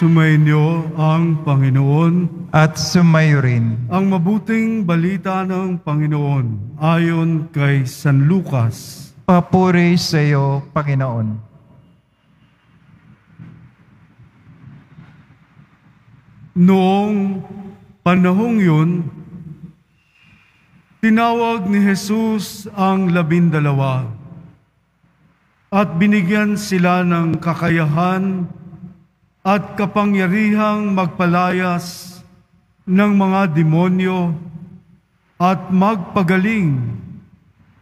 Sumainyo ang Panginoon at sumayo rin ang mabuting balita ng Panginoon ayon kay San Lucas. Papuri sa iyo, Panginoon. Noong panahong yun, tinawag ni Jesus ang 12 at binigyan sila ng kakayahan at kapangyarihang magpalayas ng mga demonyo at magpagaling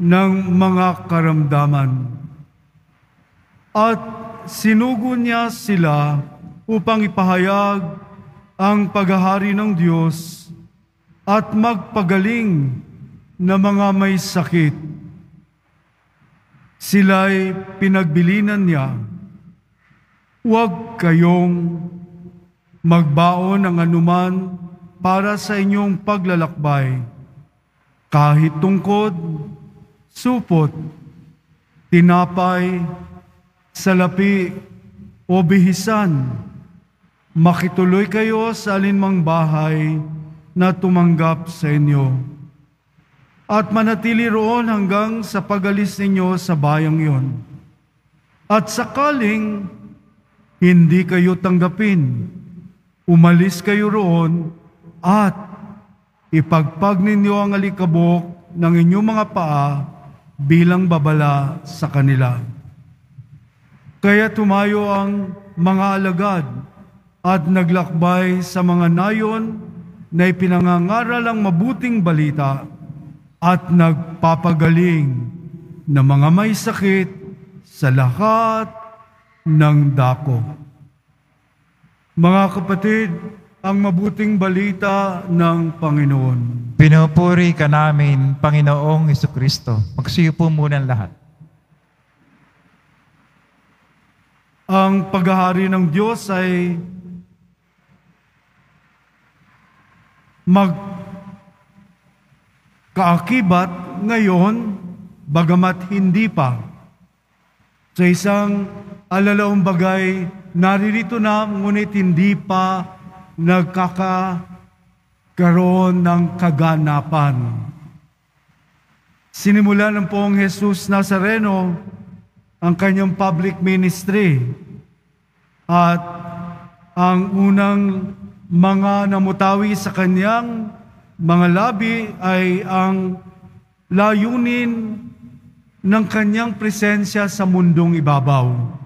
ng mga karamdaman. At sinugo niya sila upang ipahayag ang paghahari ng Diyos at magpagaling ng mga may sakit. Sila'y pinagbilinan niya, huwag kayong magbaon ng anuman para sa inyong paglalakbay, kahit tungkod, supot, tinapay, salapi o bihisan. Makituloy kayo sa alinmang bahay na tumanggap sa inyo, at manatili roon hanggang sa pag-alis ninyo sa bayang iyon. At sakaling hindi kayo tanggapin, umalis kayo roon at ipagpag ninyo ang alikabok ng inyong mga paa bilang babala sa kanila. Kaya tumayo ang mga alagad at naglakbay sa mga nayon na ipinangangaral ang mabuting balita at nagpapagaling ng mga may sakit sa lahat ng dako. Mga kapatid, ang mabuting balita ng Panginoon. Pinupuri ka namin, Panginoong Jesucristo. Magsiyo po muna ang lahat. Ang paghahari ng Diyos ay magkaakibat ngayon, bagamat hindi pa. Sa isang alalaong bagay, naririto na, ngunit hindi pa nagkakaroon ng kaganapan. Sinimulan ng Poong Jesus Nazareno ang kanyang public ministry, at ang unang mga namutawi sa kanyang mga labi ay ang layunin ng kanyang presensya sa mundong ibabaw.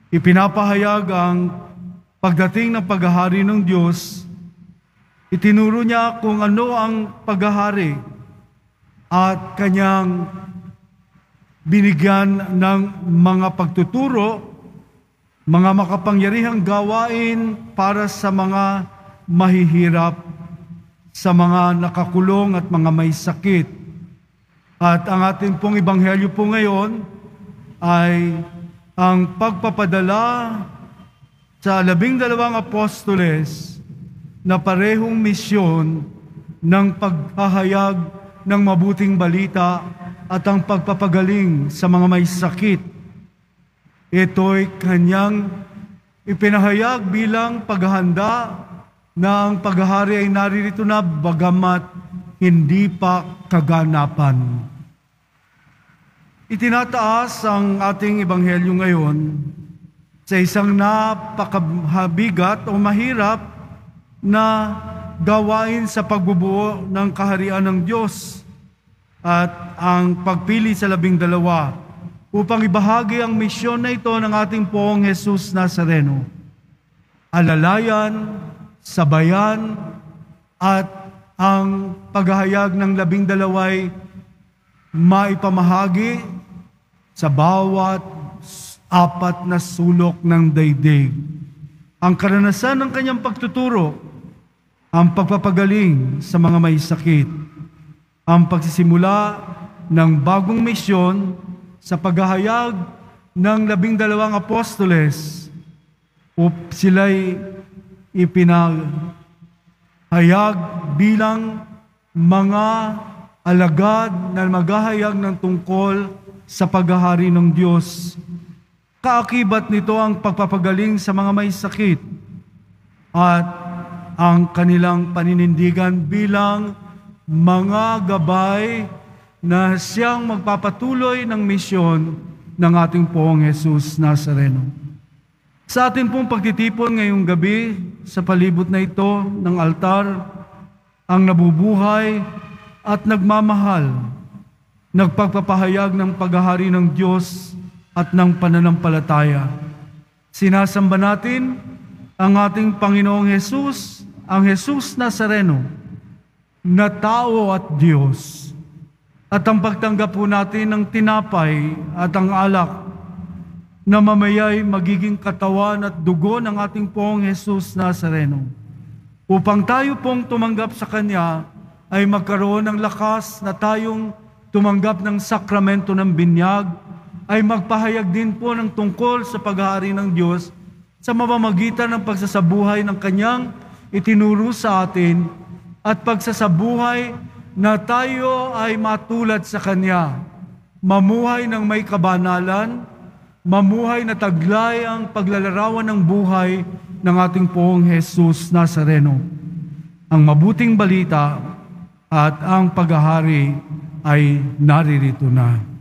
Ipinapahayag ang pagdating ng paghahari ng Diyos. Itinuro niya kung ano ang paghahari at kanyang binigyan ng mga pagtuturo, mga makapangyarihang gawain para sa mga mahihirap, sa mga nakakulong at mga may sakit. At ang ating pong ebanghelyo po ngayon ay ang pagpapadala sa 12 apostoles na parehong misyon ng paghahayag ng mabuting balita at ang pagpapagaling sa mga may sakit. Ito'y kanyang ipinahayag bilang paghahanda na ang paghahari ay naririto na bagamat hindi pa kaganapan. Itinataas ang ating ebanghelyo ngayon sa isang napakabigat o mahirap na gawain sa pagbubuo ng kaharian ng Diyos at ang pagpili sa 12 upang ibahagi ang misyon na ito ng ating Poong Jesus Nazareno. Alalayan, sabayan, at ang paghahayag ng 12 ay maipamahagi sa bawat 4 na sulok ng daigdig. Ang karanasan ng kanyang pagtuturo, ang pagpapagaling sa mga may sakit, ang pagsisimula ng bagong misyon sa paghahayag ng 12 apostoles, sila'y ipinahayag bilang mga alagad na maghahayag ng tungkol sa paghahari ng Diyos. Kaakibat nito ang pagpapagaling sa mga may sakit at ang kanilang paninindigan bilang mga gabay na siyang magpapatuloy ng misyon ng ating Poong Jesus Nazareno. Sa atin pong pagtitipon ngayong gabi sa palibot na ito ng altar, ang nabubuhay at nagmamahal, nagpagpapahayag ng paghahari ng Diyos at ng pananampalataya. Sinasamba natin ang ating Panginoong Jesus, ang Jesus Nazareno, na tao at Diyos. At ang pagtanggap po natin ng tinapay at ang alak na mamaya'y magiging katawan at dugo ng ating Poong Jesus Nazareno. Upang tayo pong tumanggap sa Kanya ay magkaroon ng lakas na tayong tumanggap ng sakramento ng binyag, ay magpahayag din po ng tungkol sa paghahari ng Diyos sa mamamagitan ng pagsasabuhay ng Kanyang itinuro sa atin at pagsasabuhay na tayo ay matulad sa Kanya, mamuhay ng may kabanalan, mamuhay na taglay ang paglalarawan ng buhay ng ating Poong Jesus Nazareno. Ang mabuting balita at ang paghahari ay naririto na.